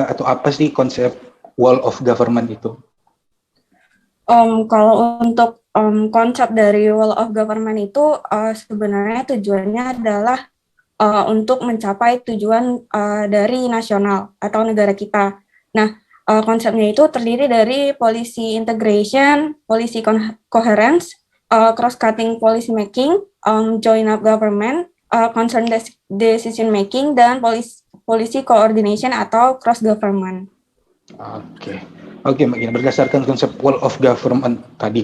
apa sih konsep wall of government itu? Kalau untuk konsep dari wall of government itu sebenarnya tujuannya adalah untuk mencapai tujuan dari nasional atau negara kita. Nah, konsepnya itu terdiri dari policy integration, policy coherence, cross-cutting policy making, joint up government, concern decision making, dan policy coordination atau cross government. Oke. Oke, Mbak Gina, berdasarkan konsep wall of government tadi,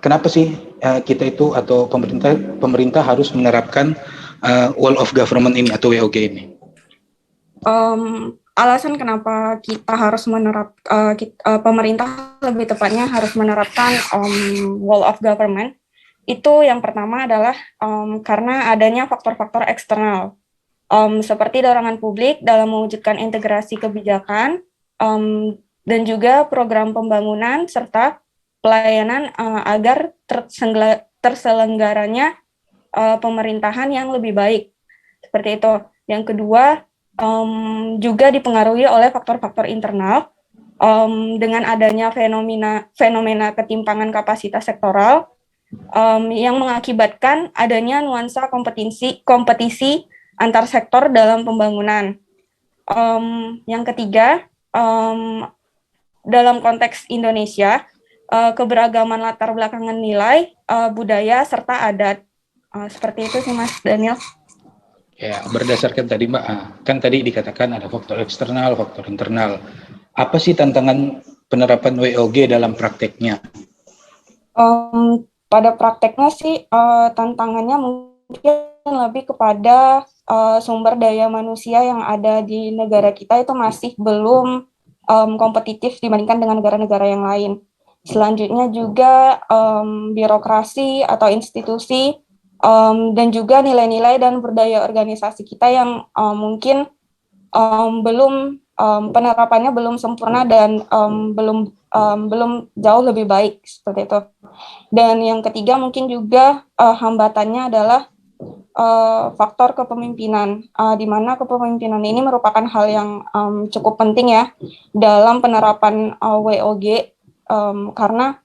kenapa sih kita itu atau pemerintah harus menerapkan wall of government ini atau WOG ini? Alasan kenapa kita harus pemerintah lebih tepatnya harus menerapkan wall of government itu yang pertama adalah karena adanya faktor-faktor eksternal seperti dorongan publik dalam mewujudkan integrasi kebijakan dan juga program pembangunan serta pelayanan agar terselenggaranya pemerintahan yang lebih baik. Seperti itu. Yang kedua, juga dipengaruhi oleh faktor-faktor internal dengan adanya fenomena ketimpangan kapasitas sektoral yang mengakibatkan adanya nuansa kompetisi antar sektor dalam pembangunan. Yang ketiga, dalam konteks Indonesia, keberagaman latar belakangan nilai, budaya, serta adat. Seperti itu sih Mas Daniel. Ya, berdasarkan tadi Mbak, kan tadi dikatakan ada faktor eksternal, faktor internal. Apa sih tantangan penerapan WOG dalam prakteknya? Pada prakteknya sih tantangannya mungkin lebih kepada sumber daya manusia yang ada di negara kita itu masih belum kompetitif dibandingkan dengan negara-negara yang lain. Selanjutnya juga birokrasi atau institusi dan juga nilai-nilai dan budaya organisasi kita yang mungkin belum penerapannya belum sempurna dan belum jauh lebih baik seperti itu. Dan yang ketiga mungkin juga hambatannya adalah faktor kepemimpinan, di mana kepemimpinan ini merupakan hal yang cukup penting ya dalam penerapan WOG karena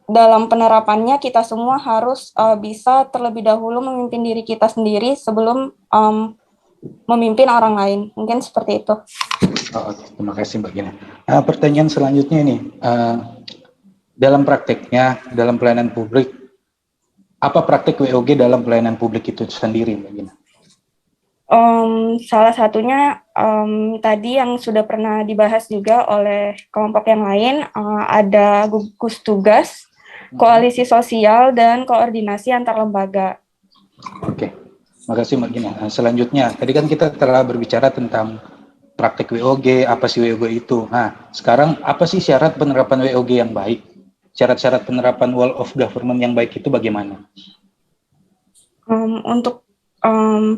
dalam penerapannya kita semua harus bisa terlebih dahulu memimpin diri kita sendiri sebelum memimpin orang lain. Mungkin seperti itu. Terima kasih Mbak Gina. Pertanyaan selanjutnya nih, dalam prakteknya, dalam pelayanan publik, apa praktik WOG dalam pelayanan publik itu sendiri Mbak Gina? Salah satunya tadi yang sudah pernah dibahas juga oleh kelompok yang lain, ada gugus tugas, koalisi sosial, dan koordinasi antar lembaga. Oke, makasih Mbak Gina. Selanjutnya, tadi kan kita telah berbicara tentang praktik WOG, apa sih WOG itu. Nah, sekarang apa sih syarat penerapan WOG yang baik? Syarat-syarat penerapan wall of government yang baik itu bagaimana? Untuk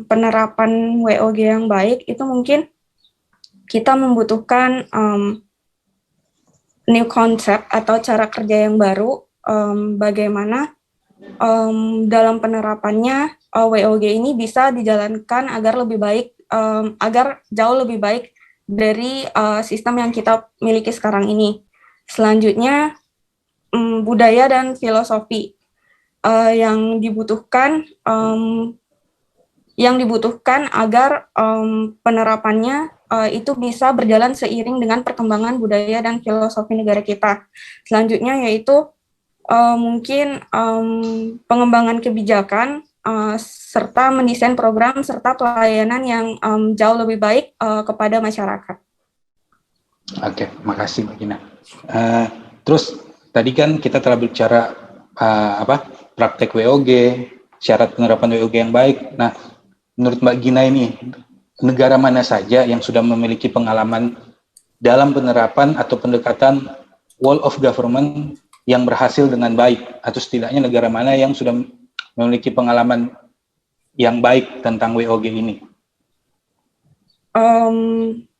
penerapan WOG yang baik itu mungkin kita membutuhkan new concept atau cara kerja yang baru, bagaimana dalam penerapannya WOG ini bisa dijalankan agar lebih baik, agar jauh lebih baik dari sistem yang kita miliki sekarang ini. Selanjutnya budaya dan filosofi yang dibutuhkan agar penerapannya itu bisa berjalan seiring dengan perkembangan budaya dan filosofi negara kita. Selanjutnya yaitu mungkin pengembangan kebijakan serta mendesain program serta pelayanan yang jauh lebih baik kepada masyarakat. Oke, makasih Mbak Gina. Terus tadi kan kita telah bicara praktek WOG, syarat penerapan WOG yang baik. Nah, menurut Mbak Gina ini, negara mana saja yang sudah memiliki pengalaman dalam penerapan atau pendekatan wall of government yang berhasil dengan baik, atau setidaknya negara mana yang sudah memiliki pengalaman yang baik tentang WOG ini?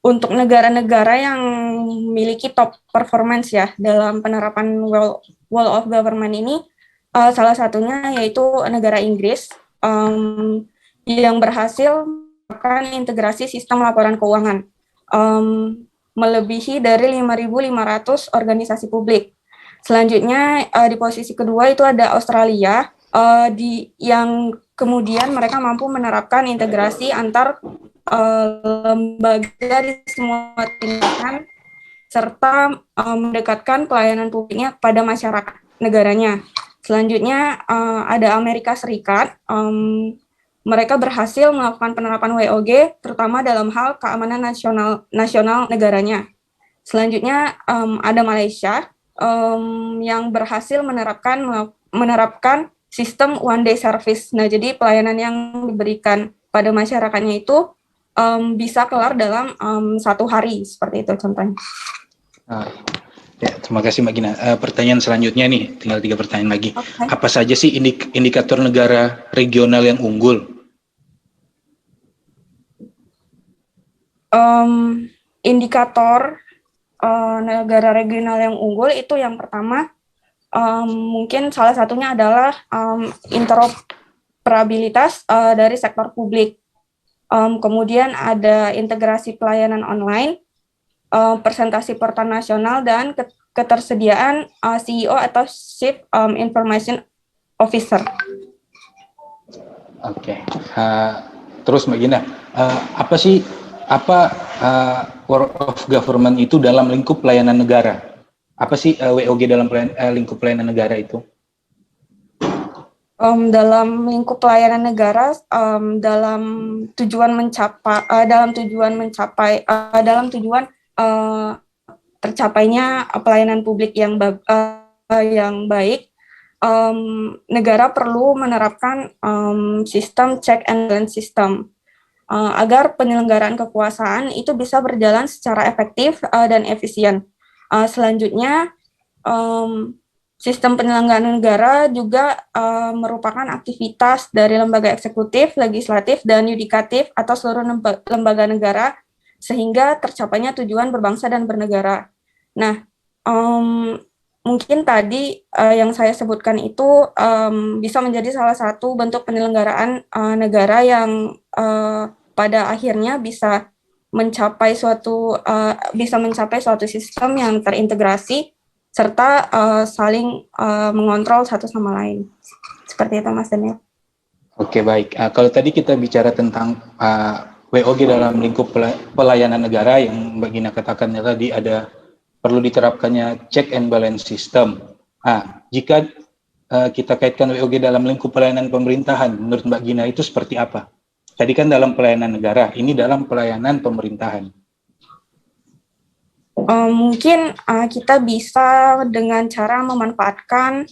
Untuk negara-negara yang memiliki top performance ya dalam penerapan wall of government ini, salah satunya yaitu negara Inggris yang berhasil menerapkan integrasi sistem laporan keuangan, melebihi dari 5.500 organisasi publik. Selanjutnya di posisi kedua itu ada Australia, yang kemudian mereka mampu menerapkan integrasi antar lembaga di semua tingkatan serta mendekatkan pelayanan publiknya pada masyarakat negaranya. Selanjutnya ada Amerika Serikat, mereka berhasil melakukan penerapan WOG terutama dalam hal keamanan nasional negaranya. Selanjutnya ada Malaysia yang berhasil menerapkan sistem one day service. Nah, jadi pelayanan yang diberikan pada masyarakatnya itu bisa kelar dalam 1 hari, seperti itu contohnya. Ya, terima kasih Mbak Gina. Pertanyaan selanjutnya nih, tinggal 3 pertanyaan lagi. Okay. Apa saja sih indikator negara regional yang unggul? Indikator negara regional yang unggul itu yang pertama, mungkin salah satunya adalah interoperabilitas dari sektor publik. Kemudian ada integrasi pelayanan online, presentasi portal nasional, dan ketersediaan CEO atau Chief Information Officer. Oke. Terus Mbak Gina, apa work of government itu dalam lingkup pelayanan negara? Apa sih WOG dalam lingkup pelayanan negara itu? Dalam lingkup pelayanan negara, dalam tujuan tercapainya pelayanan publik yang baik, negara perlu menerapkan sistem check and balance system agar penyelenggaraan kekuasaan itu bisa berjalan secara efektif dan efisien. Selanjutnya, sistem penyelenggaraan negara juga merupakan aktivitas dari lembaga eksekutif, legislatif, dan yudikatif atau seluruh lembaga negara sehingga tercapainya tujuan berbangsa dan bernegara. Nah, mungkin tadi yang saya sebutkan itu bisa menjadi salah satu bentuk penyelenggaraan negara yang pada akhirnya bisa mencapai suatu sistem yang terintegrasi serta saling mengontrol satu sama lain. Seperti itu, Mas Daniel. Oke, baik. Kalau tadi kita bicara tentang WOG dalam lingkup pelayanan negara, yang Mbak Gina katakan tadi ada perlu diterapkannya check and balance system. Jika kita kaitkan WOG dalam lingkup pelayanan pemerintahan, menurut Mbak Gina itu seperti apa? Tadi kan dalam pelayanan negara, ini dalam pelayanan pemerintahan. Mungkin kita bisa dengan cara memanfaatkan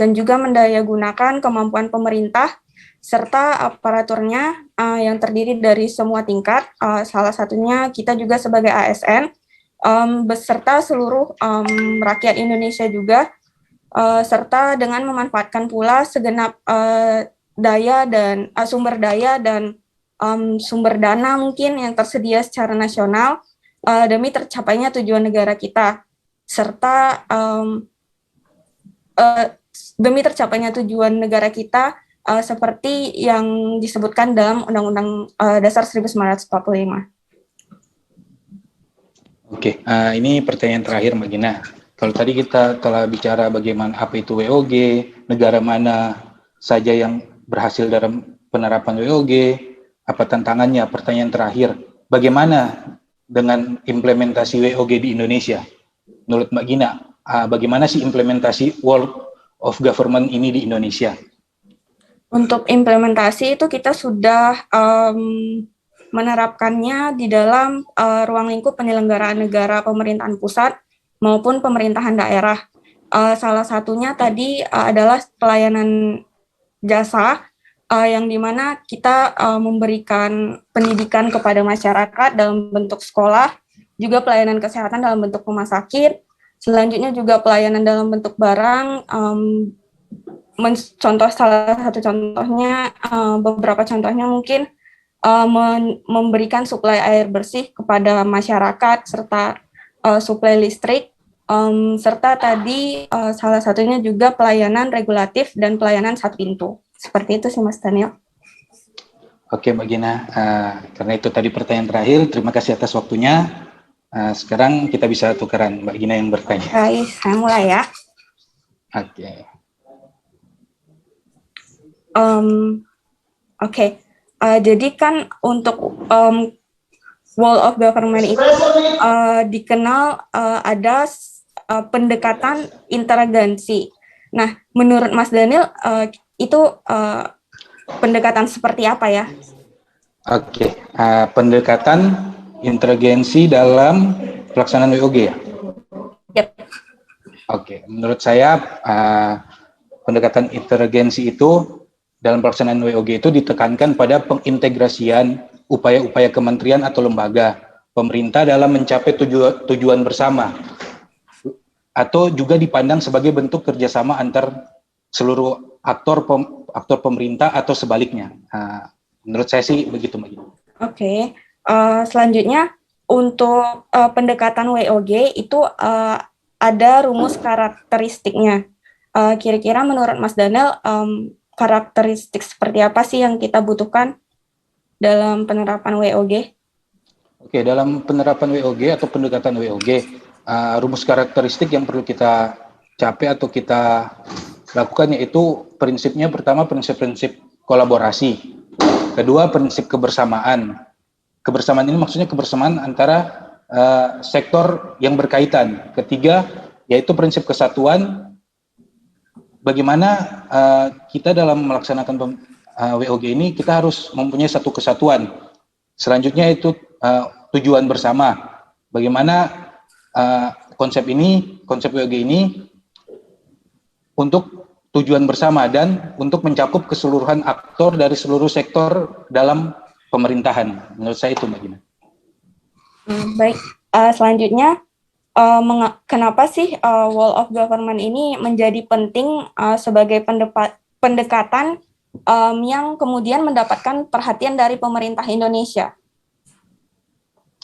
dan juga mendayagunakan kemampuan pemerintah serta aparaturnya yang terdiri dari semua tingkat, salah satunya kita juga sebagai ASN, beserta seluruh rakyat Indonesia juga, serta dengan memanfaatkan pula segenap sumber daya dan sumber dana mungkin yang tersedia secara nasional demi tercapainya tujuan negara kita, serta demi tercapainya tujuan negara kita seperti yang disebutkan dalam Undang-Undang Dasar 1945. Oke, ini pertanyaan terakhir Mbak Gina. Kalau tadi kita telah bicara bagaimana apa itu WOG, negara mana saja yang berhasil dalam penerapan WOG, apa tantangannya, pertanyaan terakhir, bagaimana dengan implementasi WOG di Indonesia? Menurut Mbak Gina, bagaimana sih implementasi work of government ini di Indonesia? Untuk implementasi itu kita sudah menerapkannya di dalam ruang lingkup penyelenggaraan negara pemerintahan pusat maupun pemerintahan daerah. Salah satunya tadi adalah pelayanan jasa, yang dimana kita memberikan pendidikan kepada masyarakat dalam bentuk sekolah, juga pelayanan kesehatan dalam bentuk rumah sakit, selanjutnya juga pelayanan dalam bentuk barang, beberapa contohnya mungkin memberikan suplai air bersih kepada masyarakat, serta suplai listrik, serta tadi salah satunya juga pelayanan regulatif dan pelayanan satu pintu. Seperti itu sih Mas Daniel. Oke, Mbak Gina. Karena itu tadi pertanyaan terakhir. Terima kasih atas waktunya. Sekarang kita bisa tukaran, Mbak Gina yang bertanya. Baik, saya mulai ya. Oke. Oke. Jadi kan untuk wall of government itu dikenal ada pendekatan interagensi. Nah, menurut Mas Daniel itu pendekatan seperti apa ya? Oke, pendekatan interagensi dalam pelaksanaan WOG ya? Yep. Oke, menurut saya pendekatan interagensi itu dalam pelaksanaan WOG itu ditekankan pada pengintegrasian upaya-upaya kementerian atau lembaga pemerintah dalam mencapai tujuan bersama, atau juga dipandang sebagai bentuk kerjasama antar seluruh aktor pemerintah atau sebaliknya. Menurut saya sih begitu, Mbak Gina. Oke. Selanjutnya untuk pendekatan WOG itu ada rumus karakteristiknya. Kira-kira menurut Mas Daniel karakteristik seperti apa sih yang kita butuhkan dalam penerapan WOG? Oke, dalam penerapan WOG atau pendekatan WOG, rumus karakteristik yang perlu kita capai atau kita lakukan yaitu prinsipnya pertama prinsip-prinsip kolaborasi, kedua prinsip kebersamaan. Kebersamaan ini maksudnya kebersamaan antara sektor yang berkaitan. Ketiga yaitu prinsip kesatuan. Bagaimana kita dalam melaksanakan WOG ini kita harus mempunyai satu kesatuan. Selanjutnya itu tujuan bersama. Bagaimana konsep WOG ini untuk tujuan bersama dan untuk mencakup keseluruhan aktor dari seluruh sektor dalam pemerintahan. Menurut saya itu, Mbak Gina. Baik, selanjutnya kenapa sih wall of government ini menjadi penting sebagai pendekatan yang kemudian mendapatkan perhatian dari pemerintah Indonesia?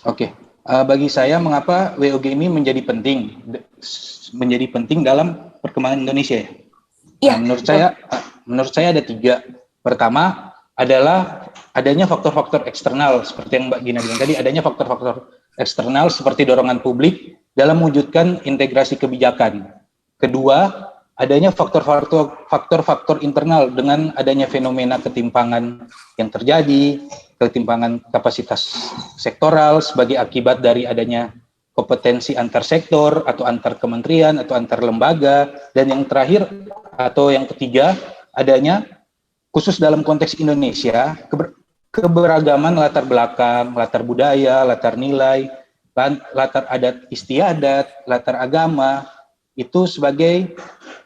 Oke, bagi saya mengapa WOG ini menjadi penting dalam perkembangan Indonesia? Ya, menurut saya ada 3. Pertama adalah adanya faktor-faktor eksternal seperti yang Mbak Gina bilang tadi, adanya faktor-faktor eksternal seperti dorongan publik dalam mewujudkan integrasi kebijakan. Kedua, adanya faktor-faktor internal dengan adanya fenomena ketimpangan yang terjadi, ketimpangan kapasitas sektoral sebagai akibat dari adanya kompetensi antar sektor atau antar kementerian atau antar lembaga, dan yang terakhir atau yang ketiga adanya khusus dalam konteks Indonesia keberagaman latar belakang, latar budaya, latar nilai, latar adat istiadat, latar agama itu sebagai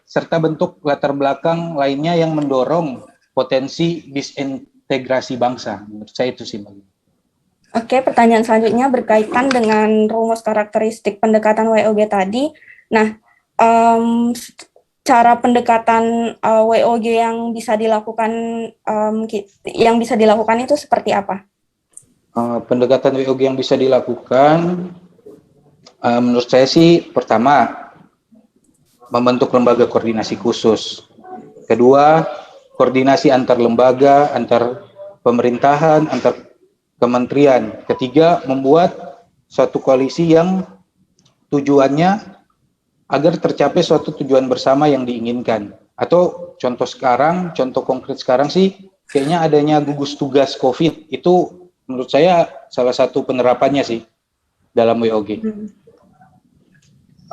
serta bentuk latar belakang lainnya yang mendorong potensi disintegrasi bangsa. Menurut saya itu sih, Mbak. Oke, pertanyaan selanjutnya berkaitan dengan rumus karakteristik pendekatan WOG tadi. Nah, cara pendekatan WOG yang bisa dilakukan itu seperti apa? Pendekatan WOG yang bisa dilakukan, menurut saya sih pertama membentuk lembaga koordinasi khusus. Kedua, koordinasi antar lembaga, antar pemerintahan, antar kementerian. Ketiga, membuat suatu koalisi yang tujuannya agar tercapai suatu tujuan bersama yang diinginkan. Atau contoh konkret sekarang sih, kayaknya adanya gugus tugas COVID, itu menurut saya salah satu penerapannya sih dalam WOG.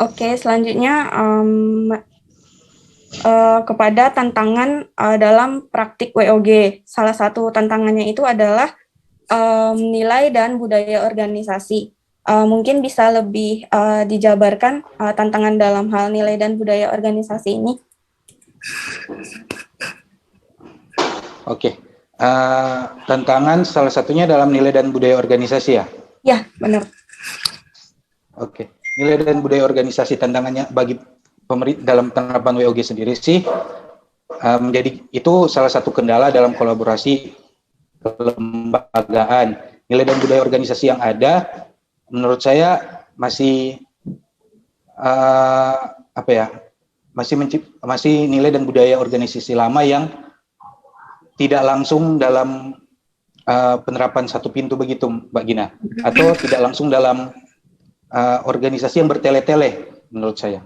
Oke, selanjutnya kepada tantangan dalam praktik WOG. Salah satu tantangannya itu adalah nilai dan budaya organisasi. Mungkin bisa lebih dijabarkan tantangan dalam hal nilai dan budaya organisasi ini? Oke, tantangan salah satunya dalam nilai dan budaya organisasi ya? Ya, benar. Oke, nilai dan budaya organisasi tantangannya bagi pemerintah dalam penerapan WOG sendiri sih menjadi itu salah satu kendala dalam kolaborasi kelembagaan. Nilai dan budaya organisasi yang ada menurut saya masih masih nilai dan budaya organisasi lama yang tidak langsung dalam penerapan satu pintu begitu, Mbak Gina, atau tidak langsung dalam organisasi yang bertele-tele, menurut saya,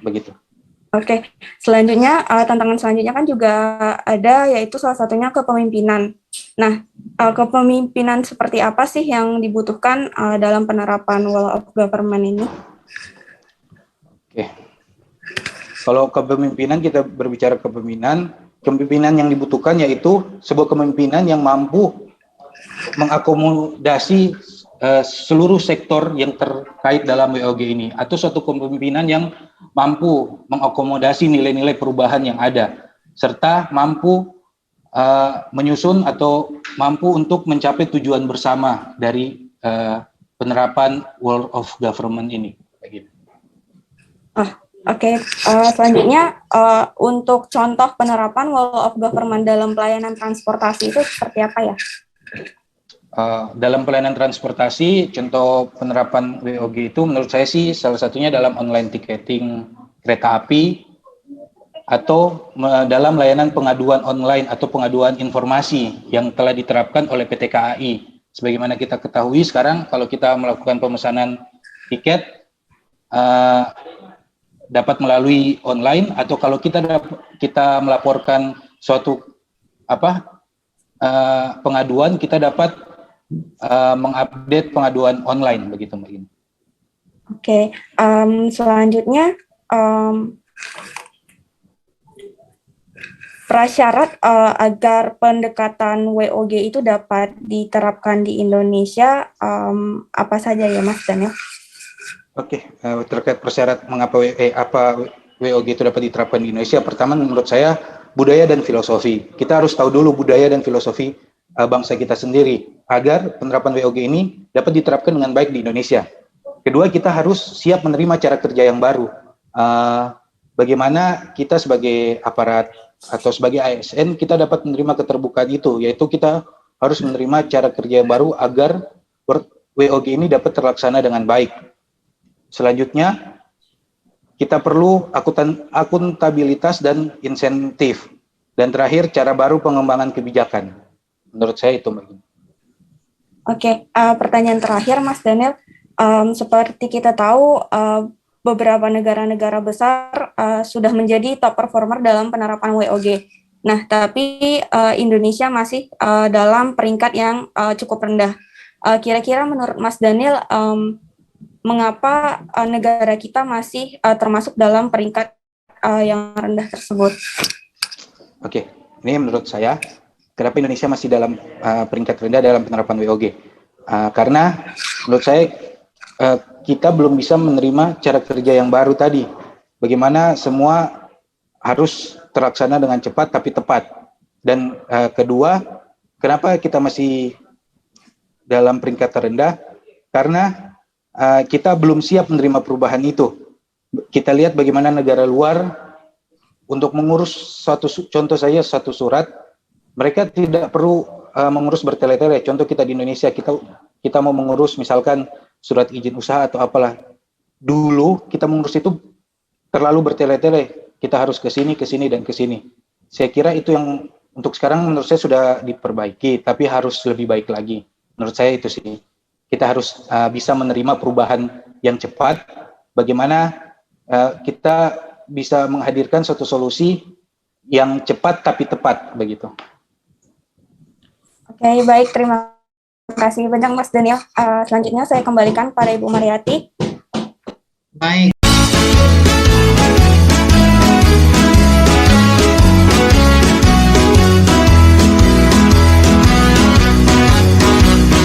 begitu. Oke, selanjutnya tantangan selanjutnya kan juga ada, yaitu salah satunya kepemimpinan. Nah, kepemimpinan seperti apa sih yang dibutuhkan dalam penerapan Wall of Government ini? Oke, kalau kepemimpinan, kita berbicara kepemimpinan yang dibutuhkan yaitu sebuah kepemimpinan yang mampu mengakomodasi seluruh sektor yang terkait dalam WOG ini, atau suatu kepemimpinan yang mampu mengakomodasi nilai-nilai perubahan yang ada, serta mampu menyusun atau mampu untuk mencapai tujuan bersama dari penerapan World of Government ini. Oke. Selanjutnya untuk contoh penerapan World of Government dalam pelayanan transportasi itu seperti apa ya? Dalam pelayanan transportasi, contoh penerapan WOG itu menurut saya sih salah satunya dalam online ticketing kereta api, atau dalam layanan pengaduan online atau pengaduan informasi yang telah diterapkan oleh PT KAI. Sebagaimana kita ketahui sekarang, kalau kita melakukan pemesanan tiket dapat melalui online, atau kalau kita melaporkan suatu pengaduan, kita dapat mengupdate pengaduan online, begitu Mbak Gina. Oke, selanjutnya prasyarat agar pendekatan WOG itu dapat diterapkan di Indonesia apa saja ya Mas Daniel? Oke, terkait persyarat mengapa WOG itu dapat diterapkan di Indonesia, pertama menurut saya budaya dan filosofi. Kita harus tahu dulu budaya dan filosofi bangsa kita sendiri agar penerapan WOG ini dapat diterapkan dengan baik di Indonesia. Kedua, kita harus siap menerima cara kerja yang baru. Bagaimana kita sebagai aparat atau sebagai ASN kita dapat menerima keterbukaan itu, yaitu kita harus menerima cara kerja yang baru agar WOG ini dapat terlaksana dengan baik. Selanjutnya, kita perlu akuntabilitas dan insentif. Dan terakhir, cara baru pengembangan kebijakan. Menurut saya itu, Mbak Gina. Oke, pertanyaan terakhir, Mas Daniel. Seperti kita tahu, beberapa negara-negara besar sudah menjadi top performer dalam penerapan WOG. Nah, tapi Indonesia masih dalam peringkat yang cukup rendah. Kira-kira menurut Mas Daniel, mengapa negara kita masih termasuk dalam peringkat yang rendah tersebut? Oke, ini menurut saya, kenapa Indonesia masih dalam peringkat rendah dalam penerapan WOG? Karena menurut saya kita belum bisa menerima cara kerja yang baru tadi. Bagaimana semua harus terlaksana dengan cepat tapi tepat. Dan kedua, kenapa kita masih dalam peringkat terendah? Karena kita belum siap menerima perubahan itu. Kita lihat bagaimana negara luar untuk mengurus contoh saya satu surat, mereka tidak perlu mengurus bertele-tele. Contoh kita di Indonesia, kita mau mengurus misalkan surat izin usaha atau apalah. Dulu kita mengurus itu terlalu bertele-tele. Kita harus ke sini, dan ke sini. Saya kira itu yang untuk sekarang menurut saya sudah diperbaiki, tapi harus lebih baik lagi. Menurut saya itu sih. Kita harus bisa menerima perubahan yang cepat. Bagaimana kita bisa menghadirkan suatu solusi yang cepat tapi tepat, begitu. Oke, baik, terima kasih banyak Mas Daniel. Selanjutnya saya kembalikan pada Ibu Mariati. Baik.